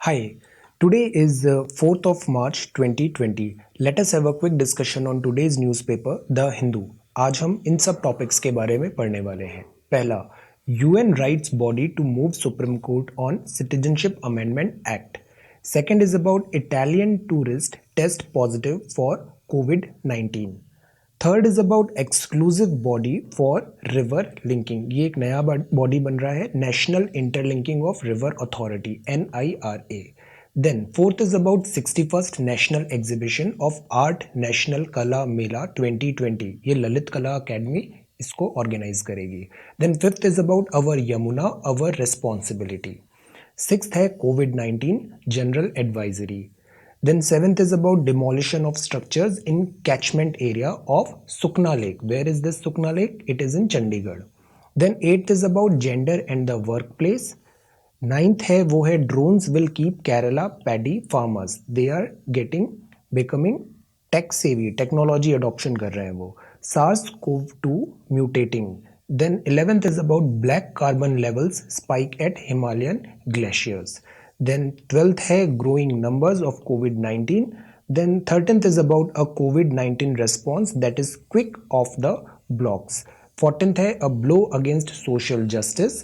Hi, today is 4th of March 2020. Let us have a quick discussion on today's newspaper, The Hindu. आज हम इन सब topics के बारे में पढ़ने वाले हैं. पहला, UN writes body to move Supreme Court on Citizenship Amendment Act. Second is about Italian tourist test positive for COVID-19. Third is about exclusive body for river linking. ये एक नया बॉडी बन रहा है, national interlinking of river authority NIRA. Then fourth is about 61st national exhibition of art national Kala Mela 2020. ये ललित कला academy इसको organise करेगी. Then fifth is about our Yamuna our responsibility. Sixth है COVID-19 general advisory. Then seventh is about demolition of structures in catchment area of Sukna Lake. Where is this Sukna Lake? It is in Chandigarh. Then eighth is about gender and the workplace. Ninth है वो है drones will keep Kerala paddy farmers. They are becoming tech savvy. Technology adoption कर रहे हैं वो. SARS-CoV-2 mutating. Then 11th is about black carbon levels spike at Himalayan glaciers. Then 12th है growing numbers of COVID-19. Then 13th is about a COVID-19 response that is quick off the blocks. 14th है a blow against social justice.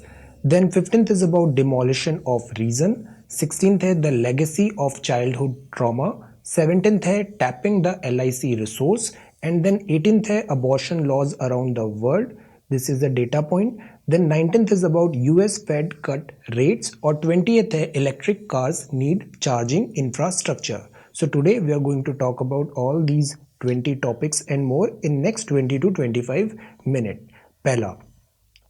Then 15th is about demolition of reason. 16th है the legacy of childhood trauma. 17th है tapping the LIC resource. And then 18th है abortion laws around the world. This is the data point. Then 19th is about US Fed cut rates और 20th है electric cars need charging infrastructure. So today we are going to talk about all these 20 topics and more in next 20 to 25 minutes. पहला,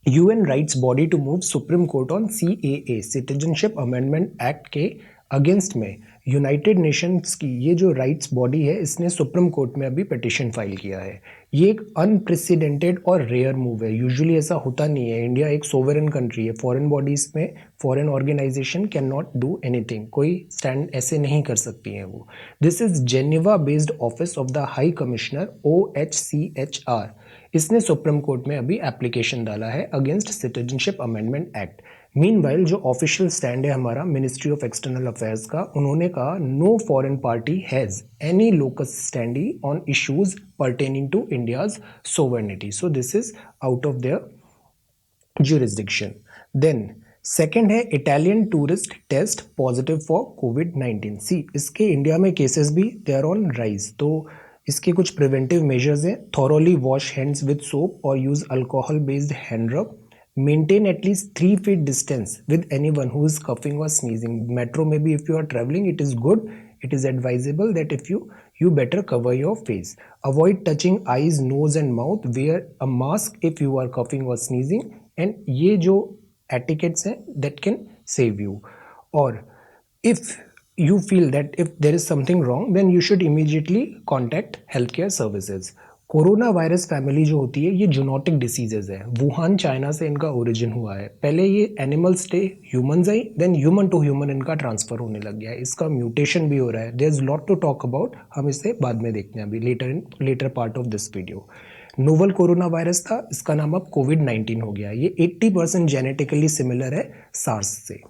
UN writes body to move Supreme Court on CAA Citizenship Amendment Act के against में United Nations की ये जो rights body है इसने supreme court में अभी पिटिशन फाइल किया है. ये एक अनप्रेसिडेंटेड और रेयर मूव है. यूजुअली ऐसा होता नहीं है. इंडिया एक सोवरेन कंट्री है. फॉरेन बॉडीज में foreign organisation can not do anything. कोई स्टैंड ऐसे नहीं कर सकती हैं वो. This is Geneva based office of the high commissioner OHCHR. इसने सुप्रीम कोर्ट में अभी एप्लीकेशन डाला है against citizenship amendment act. Meanwhile जो ऑफिशियल स्टैंड है हमारा मिनिस्ट्री ऑफ एक्सटर्नल अफेयर्स का, उन्होंने कहा no foreign party has any locus standi on issues pertaining to India's sovereignty. So this is out of their jurisdiction. Then second है Italian tourist test positive for COVID-19. सी इसके India में cases भी they are on rise. तो इसके कुछ preventive measures हैं. Thoroughly wash hands with soap और यूज अल्कोहल बेस्ड हैंड रब. Maintain at least 3 feet distance with anyone who is coughing or sneezing. Metro maybe if you are traveling, it is good. It is advisable that if you better cover your face. Avoid touching eyes, nose and mouth. Wear a mask if you are coughing or sneezing. And ये जो etiquettes हैं that can save you. Or if you feel that if there is something wrong, then you should immediately contact healthcare services. Corona virus family जो होती है ये zoonotic diseases है. Wuhan China से इनका ओरिजिन हुआ है. पहले ये एनिमल्स थे, ह्यूमंस आई, देन ह्यूमन टू ह्यूमन इनका ट्रांसफर होने लग गया है. इसका म्यूटेशन भी हो रहा है. There is lot to talk about. हम इसे बाद में देखते हैं अभी later part of this video. Novel corona virus था, इसका नाम अब COVID-19 हो गया. ये 80% जेनेटिकली सिमिलर है सार्स से.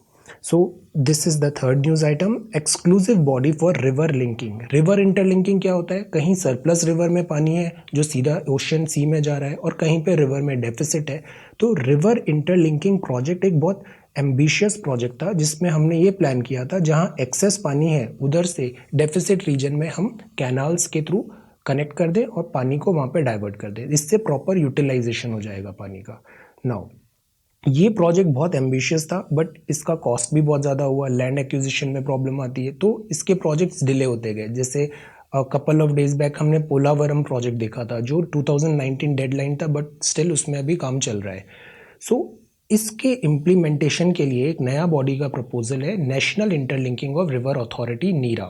So this is the third news item. Exclusive body for river linking. River interlinking क्या होता है? कहीं सरप्लस रिवर में पानी है जो सीधा ओशन सी में जा रहा है और कहीं पे रिवर में डेफिसिट है. तो रिवर इंटरलिंकिंग प्रोजेक्ट एक बहुत एम्बिशियस प्रोजेक्ट था जिसमें हमने ये प्लान किया था जहाँ एक्सेस पानी है उधर से डेफिसिट रीजन में हम कैनाल्स के थ्रू कनेक्ट कर दें और पानी को वहाँ पे डाइवर्ट कर दें. इससे प्रॉपर यूटिलाइजेशन हो जाएगा पानी का. नाउ ये प्रोजेक्ट बहुत एम्बिशियस था बट इसका कॉस्ट भी बहुत ज़्यादा हुआ. लैंड एक्विजिशन में प्रॉब्लम आती है तो इसके प्रोजेक्ट्स डिले होते गए. जैसे कपल ऑफ डेज बैक हमने पोलावरम प्रोजेक्ट देखा था जो 2019 डेडलाइन था बट स्टिल उसमें अभी काम चल रहा है. सो इसके इम्प्लीमेंटेशन के लिए एक नया बॉडी का प्रपोजल है, national interlinking of river authority NIRA.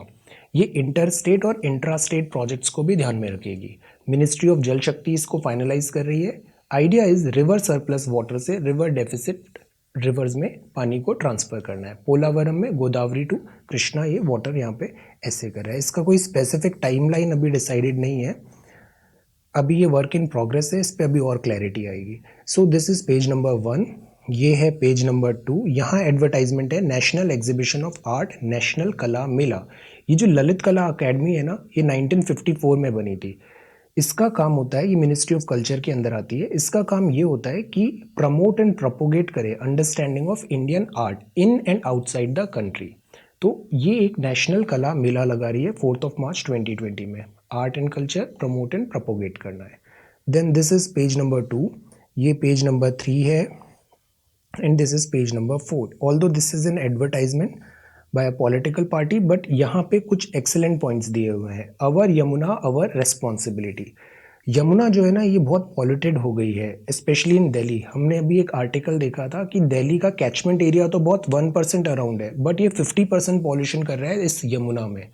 ये इंटर स्टेट और इंट्रा स्टेट प्रोजेक्ट्स को भी ध्यान में रखेगी. मिनिस्ट्री ऑफ जल शक्ति इसको फाइनलाइज कर रही है. Idea is river surplus water से रिवर डेफिसिट रिवर्स में पानी को ट्रांसफर करना है. पोलावरम में गोदावरी टू कृष्णा ये वाटर यहाँ पे ऐसे कर रहा है. इसका कोई स्पेसिफिक टाइमलाइन अभी डिसाइडेड नहीं है. अभी ये वर्क इन प्रोग्रेस है. इस पर अभी और क्लैरिटी आएगी. सो दिस इज पेज नंबर 1. ये है पेज नंबर 2। यहाँ एडवर्टाइजमेंट है national exhibition of art national Kala मेला। ये जो ललित कला अकेडमी है ना, ये 1954 में बनी थी। इसका काम होता है, ये मिनिस्ट्री ऑफ कल्चर के अंदर आती है। इसका काम ये होता है कि प्रमोट एंड प्रोपोगेट करे understanding of Indian art in and outside the country. तो ये एक नेशनल कला मेला लगा रही है 4 मार्च 2020 में। Art and culture promote and propagate करना है। Then this is page number 2। ये पेज नंबर 3 है and this is page number 4. Although this is an advertisement by a political party, but यहाँ पे कुछ excellent points दिए हुए हैं। Our Yamuna our responsibility। Yamuna जो है ना, ये बहुत पॉल्यूटेड हो गई है, स्पेशली इन दिल्ली। हमने अभी एक आर्टिकल देखा था कि दिल्ली का कैचमेंट एरिया तो बहुत 1% अराउंड है, बट ये 50% पॉल्यूशन कर रहा है इस यमुना में।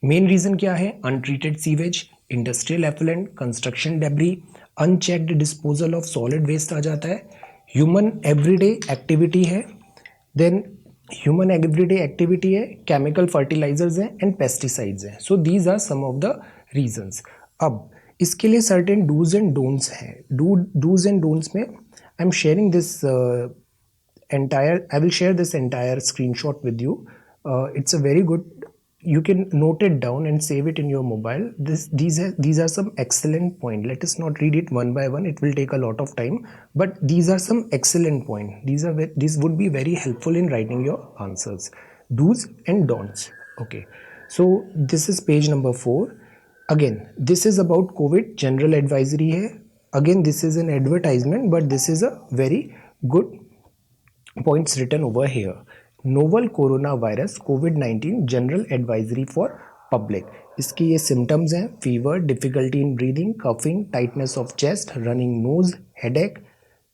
मेन रीज़न क्या है? Untreated sewage, industrial effluent, construction debris, unchecked disposal of solid waste आ जाता है। ह्यूमन एवरीडे एक्टिविटी है, देन ह्यूमन एवरीडे एक्टिविटी है, केमिकल फर्टिलाइजर्स हैं एंड पेस्टिसाइड्स हैं। So these are some of the reasons. अब इसके लिए सर्टेन डूज एंड डोंट्स हैं। डूज एंड डोंट्स में I am sharing this I will share this entire screenshot with you. It's a very good, you can note it down and save it in your mobile. These are some excellent point. Let us not read it one by one, it will take a lot of time, but these are some excellent point. These would be very helpful in writing your answers. Do's and don'ts. Okay, so this is page number 4. Again, this is about COVID general advisory hai. Again, this is an advertisement, but this is a very good points written over here. Novel coronavirus COVID-19 general advisory for public. इसकी ये symptoms हैं: fever, difficulty in breathing, coughing, tightness of chest, running nose, headache,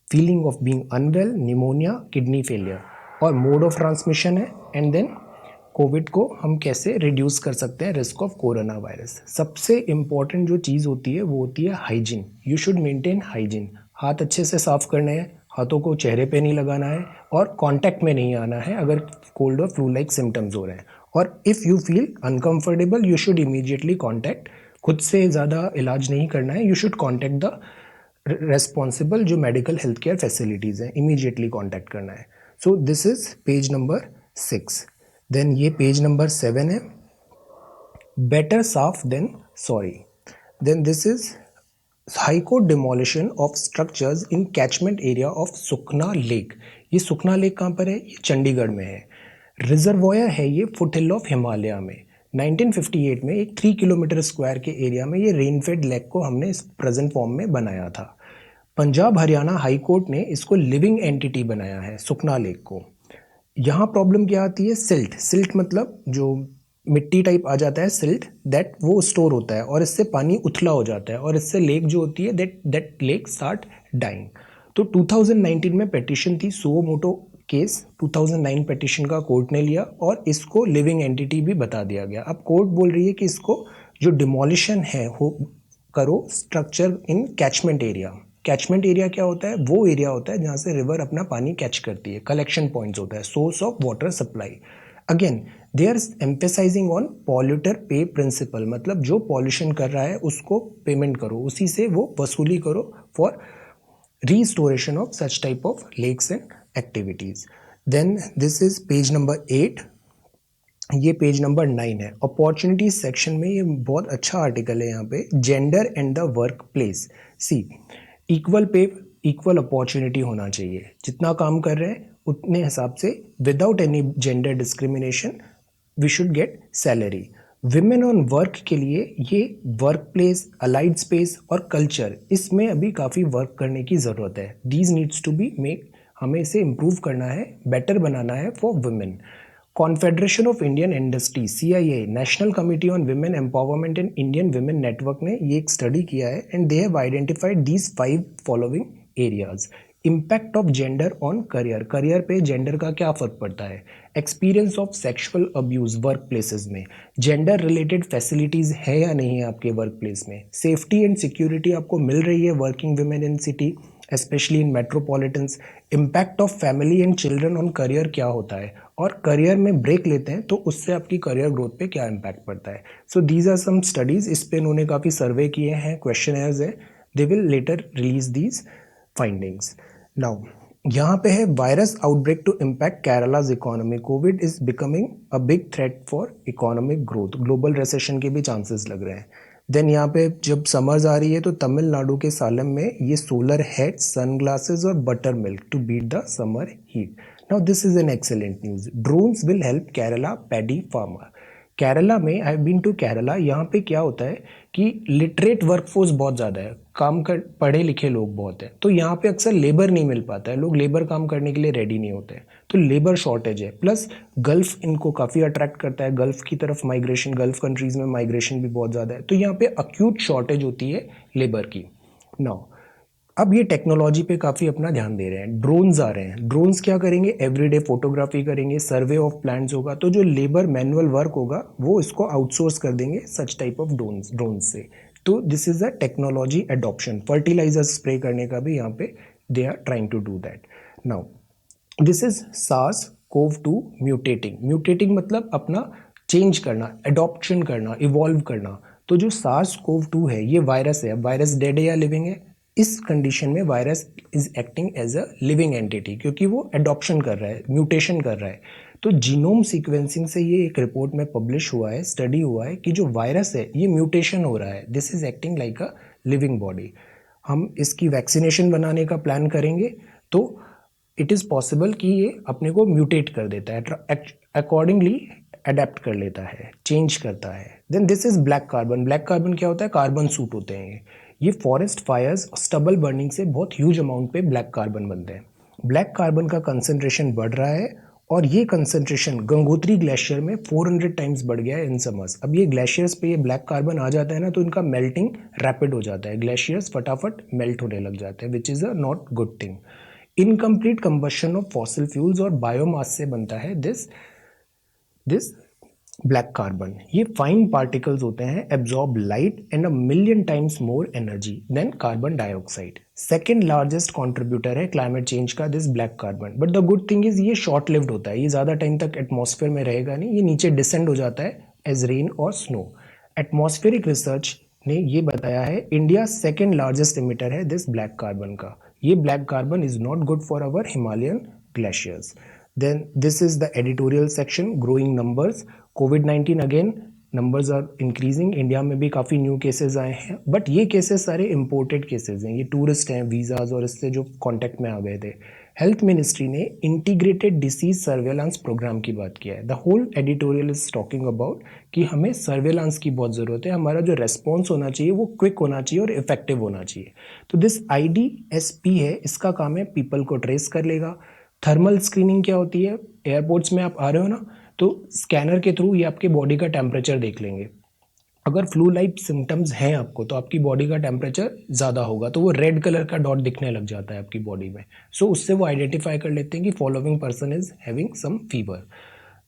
feeling of being unwell, pneumonia, kidney failure. और mode of transmission है, and then covid को हम कैसे reduce कर सकते हैं, रिस्क ऑफ कोरोना वायरस। सबसे इम्पॉर्टेंट जो चीज़ होती है वो होती है hygiene. You should maintain hygiene. हाथ अच्छे से साफ करने हैं, हाथों को चेहरे पे नहीं लगाना है, और कांटेक्ट में नहीं आना है अगर कोल्ड और फ्लू लाइक सिम्टम्स हो रहे हैं। और if you feel uncomfortable you should immediately contact. खुद से ज़्यादा इलाज नहीं करना है, you should contact the responsible जो मेडिकल हेल्थ केयर फैसिलिटीज़ हैं, इमीडिएटली कॉन्टैक्ट करना है। So this is page number 6। Then ये पेज नंबर 7 है, better safe than sorry. Then this is high court demolition of structures in catchment area of Sukhna lake. ये Sukhna lake कहाँ पर है? ये चंडीगढ़ में है। रिजर्वॉयर है ये फुटहिल ऑफ हिमालय में। 1958 में एक 3 किलोमीटर स्क्वायर के एरिया में ये रेनफेड लेक को हमने इस प्रेजेंट फॉर्म में बनाया था। पंजाब हरियाणा हाई कोर्ट ने इसको लिविंग एंटिटी बनाया है सुखना लेक को। यहाँ प्रॉब्लम क्या आती है? सिल्ट। सिल्ट मतलब जो मिट्टी टाइप आ जाता है, सिल्ट, दैट वो स्टोर होता है और इससे पानी उथला हो जाता है और इससे लेक जो होती है दैट लेक स्टार्ट डाइंग। तो 2019 में पेटिशन थी, सुओ मोटो केस 2009 पेटिशन का कोर्ट ने लिया और इसको लिविंग एंटिटी भी बता दिया गया। अब कोर्ट बोल रही है कि इसको जो डिमोलिशन है हो करो structure in catchment area. Catchment area क्या होता है? वो एरिया होता है जहाँ से रिवर अपना पानी कैच करती है, कलेक्शन पॉइंट्स होता है, source of water supply. Again they are emphasising on polluter pay principle, मतलब जो पॉल्यूशन कर रहा है उसको पेमेंट करो, उसी से वो वसूली करो for restoration of such type of lakes and activities. Then this is page number 8। ये पेज नंबर 9 है। अपॉर्चुनिटीज सेक्शन में ये बहुत अच्छा आर्टिकल है। यहाँ पे gender and the work place. See, equal pay equal opportunity होना चाहिए। जितना काम कर रहे हैं उतने हिसाब से without any gender discrimination we should get salary. Women on work के लिए ये वर्क प्लेस, अलाइड स्पेस और कल्चर, इसमें अभी काफ़ी वर्क करने की ज़रूरत है। These needs to be make, हमें इसे इम्प्रूव करना है, बेटर बनाना है for women. Confederation of Indian industry CII, national committee on women empowerment and Indian women network ने ये एक स्टडी किया है and they have identified these 5 following areas. Impact of gender on career, career पे gender का क्या फ़र्क पड़ता है। Experience of sexual abuse work places में, जेंडर रिलेटेड फैसिलिटीज़ है या नहीं है आपके वर्क प्लेस में। सेफ्टी एंड सिक्योरिटी आपको मिल रही है working women in city especially in metropolitans। impact of family and children on career क्या होता है, और करियर में ब्रेक लेते हैं तो उससे आपकी करियर ग्रोथ पे क्या इम्पैक्ट पड़ता है। So these are some studies, इस पे उन्होंने काफ़ी सर्वे किए हैं, क्वेश्चन है, they will later release these findings. Now यहाँ पे है virus outbreak to impact Kerala's economy, covid is becoming a big threat for economic growth, global recession के भी चांसेस लग रहे हैं। देन यहाँ पे जब समर्स आ रही है तो तमिलनाडु के सालम में ये सोलर हेड, सनग्लासेस और buttermilk to beat the summer heat. Now this is an excellent news, drones will help Kerala paddy farmer. Kerala में, I have been to Kerala, यहाँ पे क्या होता है कि लिटरेट वर्कफोर्स बहुत ज़्यादा है, काम कर पढ़े लिखे लोग बहुत हैं, तो यहाँ पे अक्सर लेबर नहीं मिल पाता है, लोग लेबर काम करने के लिए रेडी नहीं होते हैं, तो लेबर शॉर्टेज है। प्लस गल्फ इनको काफ़ी अट्रैक्ट करता है, गल्फ की तरफ माइग्रेशन, गल्फ कंट्रीज़ में माइग्रेशन भी बहुत ज़्यादा है, तो यहाँ पे अक्यूट शॉर्टेज होती है लेबर की। नाउ अब ये टेक्नोलॉजी पे काफ़ी अपना ध्यान दे रहे हैं, ड्रोन्स आ रहे हैं। ड्रोन्स क्या करेंगे, एवरीडे फोटोग्राफी करेंगे, सर्वे ऑफ प्लांट्स होगा, तो जो लेबर मैनुअल वर्क होगा वो इसको आउटसोर्स कर देंगे सच टाइप ऑफ ड्रोन्स से। तो this is a technology adoption. Fertiliser spray करने का भी यहाँ पे they are trying to do that. Now this is SARS CoV 2 mutating. Mutating मतलब अपना चेंज करना, एडॉप्शन करना, इवॉल्व करना। तो जो सार्स कोव 2 है ये वायरस है। वायरस डेड है या लिविंग है? इस कंडीशन में virus is acting as a living entity, क्योंकि वो एडॉप्शन कर रहा है, म्यूटेशन कर रहा है। तो जीनोम सीक्वेंसिंग से ये एक रिपोर्ट में पब्लिश हुआ है, स्टडी हुआ है कि जो वायरस है ये म्यूटेशन हो रहा है, this is acting like a living body. हम इसकी वैक्सीनेशन बनाने का प्लान करेंगे तो इट इज़ पॉसिबल कि ये अपने को म्यूटेट कर देता है, अकॉर्डिंगली अडेप्ट कर लेता है, चेंज करता है। Then this is black carbon. Black carbon क्या होता है? कार्बन सूट होते हैं ये फॉरेस्ट फायर्स, स्टबल बर्निंग से बहुत ह्यूज अमाउंट पे ब्लैक कार्बन बनते हैं। ब्लैक कार्बन का कंसंट्रेशन बढ़ रहा है और ये कंसंट्रेशन गंगोत्री ग्लेशियर में 400 टाइम्स बढ़ गया है इन समर्स। अब ये ग्लेशियर्स पे ये ब्लैक कार्बन आ जाता है ना, तो इनका मेल्टिंग रैपिड हो जाता है, ग्लेशियर्स फटाफट मेल्ट होने लग जाते हैं, which is a not good thing. Incomplete combustion of fossil fuels और बायोमास से बनता है दिस ब्लैक कार्बन। ये फाइन पार्टिकल्स होते हैं, absorb light and a million times more energy than carbon dioxide. Second largest contributor है climate change का this black carbon. But the good thing is ये शॉर्ट लिव्ड होता है, ये ज़्यादा टाइम तक एटमॉस्फेयर में रहेगा नहीं, ये नीचे डिसेंड हो जाता है एज रेन और स्नो। एटमॉस्फेरिक रिसर्च ने ये बताया है इंडिया सेकेंड लार्जेस्ट इमिटर है दिस ब्लैक कार्बन का। ये black carbon is not good for our Himalayan glaciers. Then this is the editorial section, growing numbers. कोविड-19 again numbers are increasing, India में भी काफ़ी न्यू केसेस आए हैं, but ये केसेस सारे इम्पोर्टेड केसेस हैं, ये टूरिस्ट हैं, वीज़ाज और इससे जो कॉन्टेक्ट में आ गए थे। हेल्थ मिनिस्ट्री ने इंटीग्रेटेड डिसीज सर्वेलांस प्रोग्राम की बात किया है। The whole editorial is talking about कि हमें सर्वेलांस की बहुत ज़रूरत है, हमारा जो रेस्पॉन्स होना चाहिए वो क्विक होना चाहिए और इफेक्टिव होना चाहिए। तो दिस IDSP है, इसका काम है पीपल को ट्रेस कर लेगा। थर्मल स्क्रीनिंग क्या होती है? एयरपोर्ट्स में आप आ रहे हो ना, तो स्कैनर के थ्रू ये आपके बॉडी का टेम्परेचर देख लेंगे। अगर फ्लू लाइक सिम्टम्स हैं आपको तो आपकी बॉडी का टेम्परेचर ज़्यादा होगा, तो वो रेड कलर का डॉट दिखने लग जाता है आपकी बॉडी में। सो उससे वो आइडेंटिफाई कर लेते हैं कि following person is having some fever.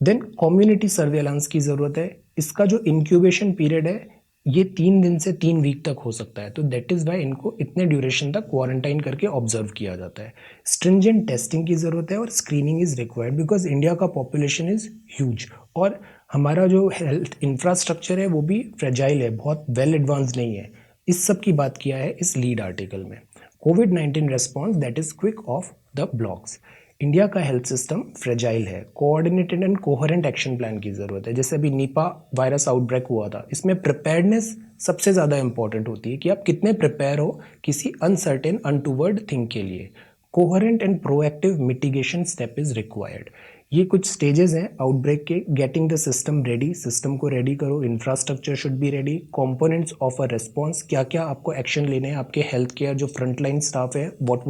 Then community surveillance की ज़रूरत है। इसका जो इंक्यूबेशन पीरियड है ये 3 दिन से 3 वीक तक हो सकता है, तो दैट इज़ वाई इनको इतने ड्यूरेशन तक क्वारंटाइन करके ऑब्जर्व किया जाता है। स्ट्रिंजेंट टेस्टिंग की ज़रूरत है और screening is required because India का पॉपुलेशन इज़ ह्यूज और हमारा जो हेल्थ इंफ्रास्ट्रक्चर है वो भी फ्रेजाइल है, बहुत वेल एडवांस नहीं है। इस सब की बात किया है इस लीड आर्टिकल में। कोविड-19 response that is quick off the blocks. India का हेल्थ सिस्टम फ्रेजाइल है, coordinated and coherent action plan की ज़रूरत है। जैसे अभी निपा वायरस आउटब्रेक हुआ था, इसमें प्रिपेयर्डनेस सबसे ज़्यादा इंपॉर्टेंट होती है कि आप कितने प्रिपेयर हो किसी अनसर्टेन अनटूवर्ड थिंग के लिए। Coherent and proactive mitigation step is required. ये कुछ स्टेजेस हैं आउटब्रेक के। Getting the system ready, system को रेडी करो, infrastructure should be ready, components of a response, क्या क्या आपको एक्शन लेने हैं, आपके हेल्थ केयर जो फ्रंटलाइन स्टाफ है what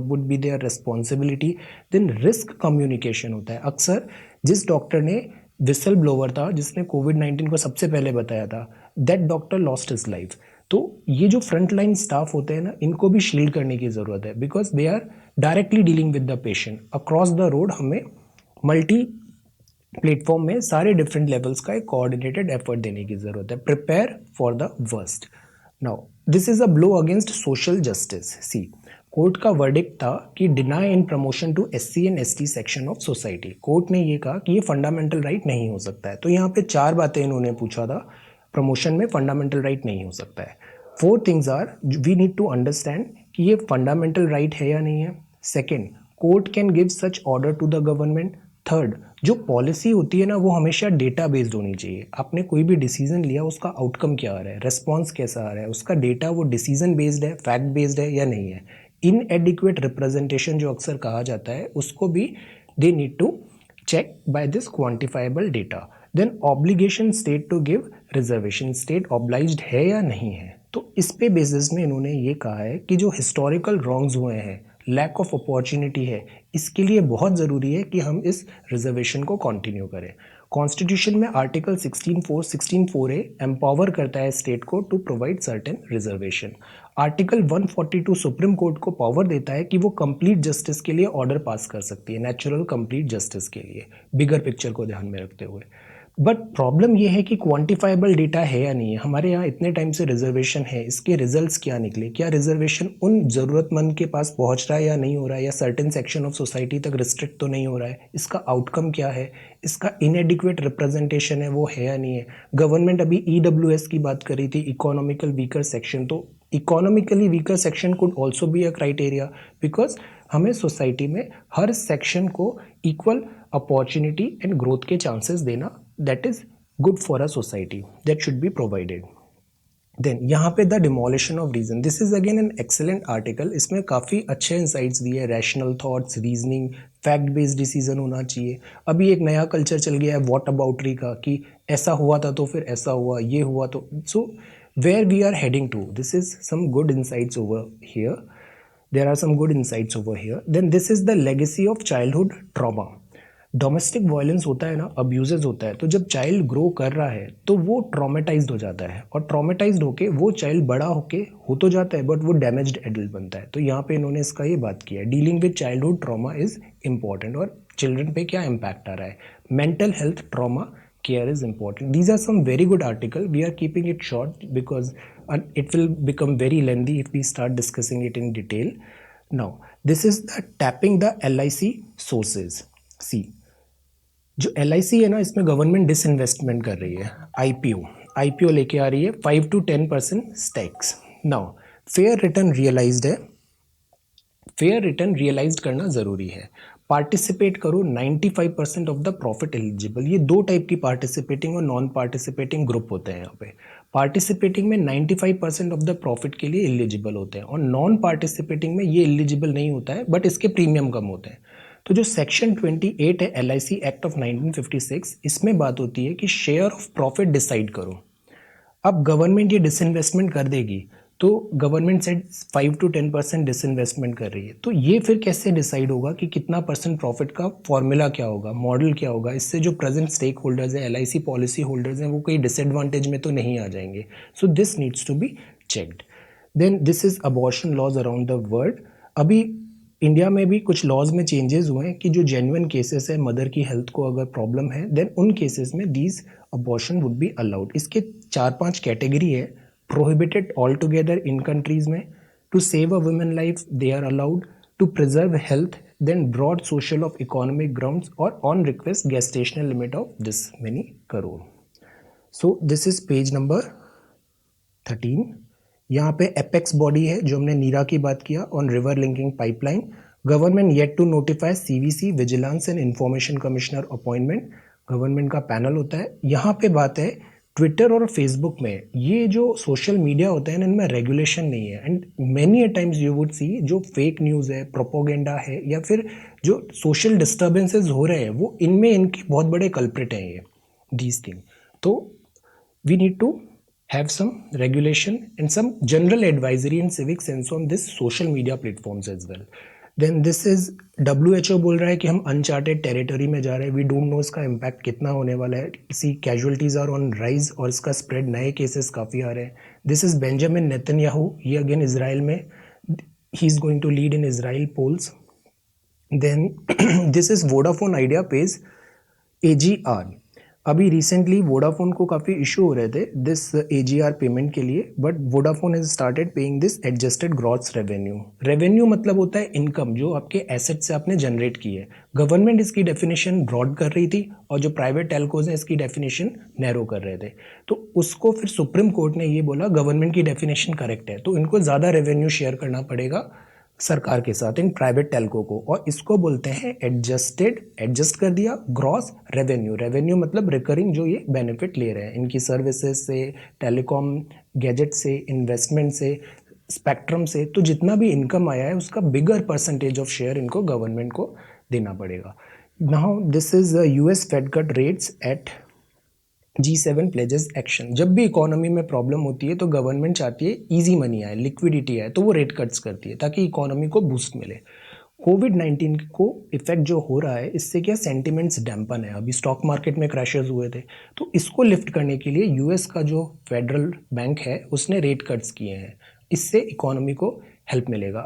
would be their responsibility. Then risk communication होता है। अक्सर जिस डॉक्टर ने विसल ब्लोवर था जिसने कोविड-19 को सबसे पहले बताया था, that doctor lost his life. तो ये जो फ्रंट लाइन स्टाफ होते हैं ना, इनको भी शील्ड करने की ज़रूरत है because they are directly dealing with the patient across the road. हमें मल्टी प्लेटफॉर्म में सारे डिफरेंट लेवल्स का एक कोऑर्डिनेटेड एफर्ट देने की ज़रूरत है। Prepare for the worst. Now this is a blow against social justice. See, court का वर्डिक्ट था कि denying promotion to SC and ST section of society. Court ने ये कहा कि ये फंडामेंटल राइट नहीं हो सकता है। तो यहाँ पे 4 बातें इन्होंने पूछा था, प्रमोशन में फंडामेंटल राइट नहीं हो सकता है। 4 things are we need to understand कि ये फंडामेंटल राइट है या नहीं है। Second, court can give such order to the government. Third, जो पॉलिसी होती है ना वो हमेशा डेटा बेस्ड होनी चाहिए। आपने कोई भी डिसीजन लिया, उसका आउटकम क्या आ रहा है, रेस्पॉन्स कैसा आ रहा है, उसका डेटा वो डिसीजन बेस्ड है, फैक्ट बेस्ड है या नहीं है। इनएडिक्वेट रिप्रेजेंटेशन जो अक्सर कहा जाता है, उसको भी they need to check by this quantifiable data. Then obligation state to give reservation, state obliged है या नहीं है। तो इस पे बेसिस में इन्होंने ये कहा है कि जो हिस्टोरिकल रॉन्ग्स हुए हैं, लैक ऑफ अपॉर्चुनिटी है, इसके लिए बहुत ज़रूरी है कि हम इस रिजर्वेशन को कंटिन्यू करें। कॉन्स्टिट्यूशन में आर्टिकल 16(4) एम्पावर करता है स्टेट को to provide certain reservation. Article 142 supreme court को पावर देता है कि वो कंप्लीट जस्टिस के लिए ऑर्डर पास कर सकती है, नेचुरल कंप्लीट जस्टिस के लिए, बिगर पिक्चर को ध्यान में रखते हुए। बट प्रॉब्लम ये है कि क्वांटिफाइबल डेटा है या नहीं है। हमारे यहाँ इतने टाइम से रिजर्वेशन है, इसके रिजल्ट्स क्या निकले, क्या रिजर्वेशन उन ज़रूरतमंद के पास पहुँच रहा है या नहीं हो रहा है, या सर्टेन सेक्शन ऑफ सोसाइटी तक रिस्ट्रिक्ट तो नहीं हो रहा है, इसका आउटकम क्या है, इसका इनएडिक्वेट रिप्रेजेंटेशन है वो है या नहीं है। गवर्नमेंट अभी EWS की बात कर रही थी, इकोनॉमिकल वीकर सेक्शन, तो economically weaker section could also be a criteria, because हमें सोसाइटी में हर सेक्शन को इक्वल अपॉर्चुनिटी एंड ग्रोथ के चांसेस देना, that is good for a society, that should be provided. Then यहाँ पे the demolition of reason, this is again an excellent article. इसमें काफ़ी अच्छे इंसाइट्स दिए, rational thoughts, reasoning, fact based decision होना चाहिए। अभी एक नया कल्चर चल गया है वॉट अबाउटरी का, कि ऐसा हुआ था तो फिर ऐसा हुआ, ये हुआ तो, सो where we are heading to, this is some good insights over here, there are some good insights over here. Then this is the legacy of childhood trauma. Domestic violence होता है ना, अब्यूजेज होता है, तो जब चाइल्ड ग्रो कर रहा है तो वो ट्रॉमेटाइज्ड हो जाता है, और ट्रॉमेटाइज्ड होके वो चाइल्ड बड़ा होके हो तो जाता है बट वो डैमेज्ड एडल्ट बनता है। तो यहाँ पे इन्होंने इसका ये बात किया है, dealing with childhood trauma is important, और चिल्ड्रन पे क्या इम्पैक्ट आ रहा है, mental health trauma care is important. These are some very good article. We are keeping it short because it will become very lengthy if we start discussing it in detail. Now this is the tapping the LIC sources. See, जो LIC है ना, इसमें government disinvestment कर रही है, IPO लेके आ रही है 5 to 10% stakes. Now fair return realised है, फेयर रिटर्न रियलाइज करना ज़रूरी है। पार्टिसिपेट करो 95% ऑफ द प्रॉफिट एलिजिबल। ये दो टाइप की पार्टिसिपेटिंग और नॉन पार्टिसिपेटिंग ग्रुप होते हैं यहाँ पे। पार्टिसिपेटिंग में 95% ऑफ द प्रॉफिट के लिए एलिजिबल होते हैं, और नॉन पार्टिसिपेटिंग में ये एलिजिबल नहीं होता है बट इसके प्रीमियम कम होते हैं। तो जो सेक्शन 28 है LIC एक्ट ऑफ 1956, इसमें बात होती है कि शेयर ऑफ प्रॉफिट डिसाइड करो। अब गवर्नमेंट ये डिसइन्वेस्टमेंट कर देगी, तो गवर्नमेंट सेट 5 to 10% डिसइन्वेस्टमेंट कर रही है, तो ये फिर कैसे डिसाइड होगा कि कितना परसेंट प्रॉफिट का फॉर्मूला क्या होगा, मॉडल क्या होगा। इससे जो प्रेजेंट स्टेक होल्डर्स हैं, LIC पॉलिसी होल्डर्स हैं, वो कोई डिसएडवांटेज में तो नहीं आ जाएंगे। So this needs to be checked. Then this is abortion laws around the world. अभी इंडिया में भी कुछ लॉज में चेंजेस हुए हैं कि जो जेन्युइन केसेस है, मदर की हेल्थ को अगर प्रॉब्लम है, देन उन केसेस में these abortion would be allowed. इसके 4-5 कैटेगरी है। Prohibited all together in countries में, to save a women life they are allowed, to preserve health, then broad social of economic grounds, और on request gestational limit of this many crore. So this is page number 13। यहाँ पे apex body है, जो हमने नीरा की बात किया, on river linking pipeline. Government yet to notify CVC vigilance and information commissioner appointment, government का पैनल होता है। यहाँ पे बात है ट्विटर और फेसबुक में, ये जो सोशल मीडिया होता है ना, इनमें रेगुलेशन नहीं है, and many times you would see जो फेक न्यूज़ है, प्रोपोगेंडा है, या फिर जो सोशल डिस्टर्बेंसेस हो रहे हैं, वो इनमें इनके बहुत बड़े कल्प्रिट हैं ये दीज थिंग। तो we need to have some regulation and some general advisory and civic sense on this social media platforms as well. Then this is WHO बोल रहा है कि हम अनचार्टेड टेरिटरी में जा रहे हैं, वी डोंट नो इसका इम्पैक्ट कितना होने वाला है। इसी कैजुअलिटीज आर ऑन राइज, और इसका स्प्रेड, नए केसेस काफ़ी आ रहे हैं। दिस इज बेंजामिन नेतन्याहू, ये अगेन इसराइल में, he is going to lead in Israel polls. Then this is Vodafone Idea page AGR। अभी रिसेंटली वोडाफोन को काफ़ी इशू हो रहे थे दिस AGR पेमेंट के लिए, but Vodafone has started paying this adjusted gross revenue. Revenue मतलब होता है इनकम जो आपके एसेट से आपने जनरेट की है। गवर्नमेंट इसकी डेफिनेशन ब्रॉड कर रही थी, और जो प्राइवेट टेलकोज हैं इसकी डेफिनेशन नैरो कर रहे थे। तो उसको फिर सुप्रीम कोर्ट ने ये बोला गवर्नमेंट की डेफिनेशन करेक्ट है, तो इनको ज़्यादा रेवेन्यू शेयर करना पड़ेगा सरकार के साथ इन प्राइवेट टेल्को को, और इसको बोलते हैं एडजस्ट कर दिया ग्रॉस रेवेन्यू। रेवेन्यू मतलब रिकरिंग जो ये बेनिफिट ले रहे हैं इनकी सर्विसेज से, टेलीकॉम गैजेट से, इन्वेस्टमेंट से, स्पेक्ट्रम से, तो जितना भी इनकम आया है उसका बिगर परसेंटेज ऑफ शेयर इनको गवर्नमेंट को देना पड़ेगा। Now this is US Fed cut rates eight G7 pledges action. जब भी इकोनॉमी में प्रॉब्लम होती है तो गवर्नमेंट चाहती है इजी मनी आए, लिक्विडिटी आए, तो वो रेट कट्स करती है ताकि इकोनॉमी को बूस्ट मिले। कोविड-19 को इफेक्ट जो हो रहा है इससे क्या सेंटिमेंट्स डैम्पन है, अभी स्टॉक मार्केट में क्रैशेस हुए थे, तो इसको लिफ्ट करने के लिए यूएस का जो फेडरल बैंक है उसने रेट कट्स किए हैं। इससे इकोनॉमी को हेल्प मिलेगा।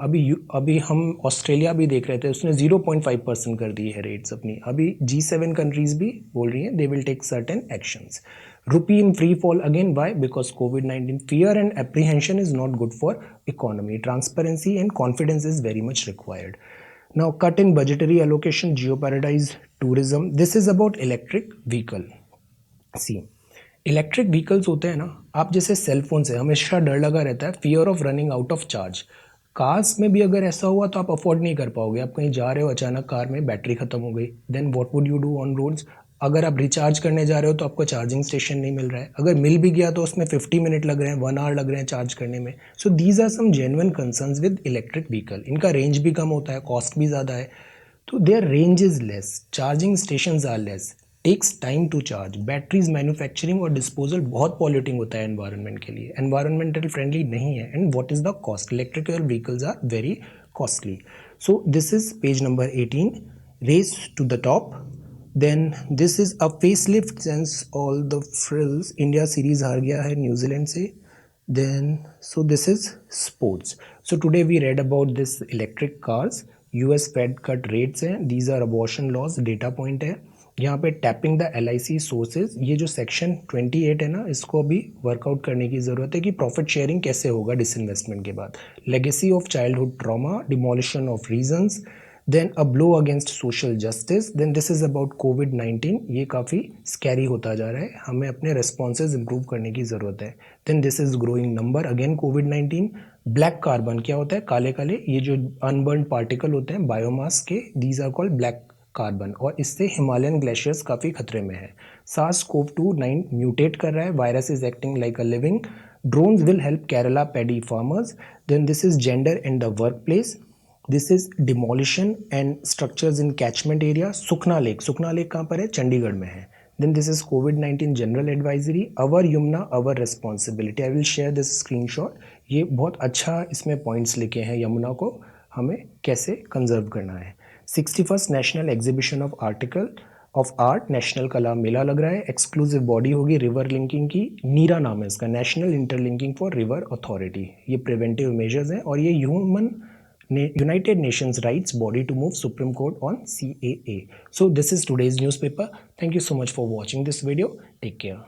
अभी हम ऑस्ट्रेलिया भी देख रहे थे, उसने 0.5% कर दी है रेट्स अपनी। अभी G7 कंट्रीज भी बोल रही हैं they will take certain actions. Rupee in free fall again. Why? Because COVID-19 fear and apprehension is not good for economy. Transparency and confidence is very much required. Now, cut in budgetary allocation, geoparadise, tourism. This is about electric vehicle. See, electric vehicles होते हैं ना, आप जैसे cell phone से हमेशा डर लगा रहता है, fear of running out of charge. Cars में भी अगर ऐसा हुआ तो आप अफोर्ड नहीं कर पाओगे। आप कहीं जा रहे हो, अचानक कार में बैटरी खत्म हो गई, then what would you do on roads. अगर आप रिचार्ज करने जा रहे हो तो आपको चार्जिंग स्टेशन नहीं मिल रहा है, अगर मिल भी गया तो उसमें 50 मिनट लग रहे हैं, 1 आवर लग रहे हैं चार्ज करने में। So these are some genuine concerns with electric vehicle. इनका रेंज भी कम होता है, कॉस्ट भी ज़्यादा है, तो their range is less, charging stations are less, takes time to charge, batteries manufacturing और डिस्पोजल बहुत पॉल्यूटिंग होता है एनवायरनमेंट के लिए, एनवायरमेंटल फ्रेंडली नहीं है। And what is the cost? Electrical vehicles are very costly. So this is page number 18, race to the top. Then this is a facelift since all the frills. India series हार गया है New Zealand से। Then so this is sports. So today we read about this electric cars. US Fed cut rates हैं, these are abortion laws, data point है। यहाँ पे tapping the LIC sources, ये जो सेक्शन 28 है ना, इसको अभी वर्कआउट करने की ज़रूरत है कि प्रॉफिट शेयरिंग कैसे होगा डिसइन्वेस्टमेंट के बाद। Legacy of childhood trauma, demolition of reasons, then a blow against social justice. Then this is about कोविड-19, ये काफ़ी स्कैरी होता जा रहा है, हमें अपने रिस्पॉन्सेज इंप्रूव करने की ज़रूरत है। Then this is growing number, again कोविड-19। ब्लैक कार्बन क्या होता है? काले काले ये जो अनबर्न पार्टिकल होते हैं बायोमास के, these are called black carbon, और इससे हिमालयन ग्लेशियर्स काफ़ी खतरे में है। SARS-CoV-2 म्यूटेट कर रहा है, virus is acting like a living. Drones will help Kerala paddy farmers. Then this is gender in the work place. This is demolition and structures in catchment area. Sukhna lake कहाँ पर है? चंडीगढ़ में है। देन दिस इज कोविड-19 general advisory, our Yamuna our responsibility. I will share this screenshot. ये बहुत अच्छा इसमें पॉइंट्स लिखे हैं, यमुना को हमें कैसे कंजर्व करना है। 61st national exhibition of art, national Kala मेला लग रहा है। एक्सक्लूसिव बॉडी होगी रिवर लिंकिंग की, नीरा नाम है इसका, national interlinking for river authority. ये प्रिवेंटिव मेजर्स हैं, और ये United Nations rights body to move Supreme Court on CAA. So this is today's newspaper. Thank you so much for watching this video. Take care.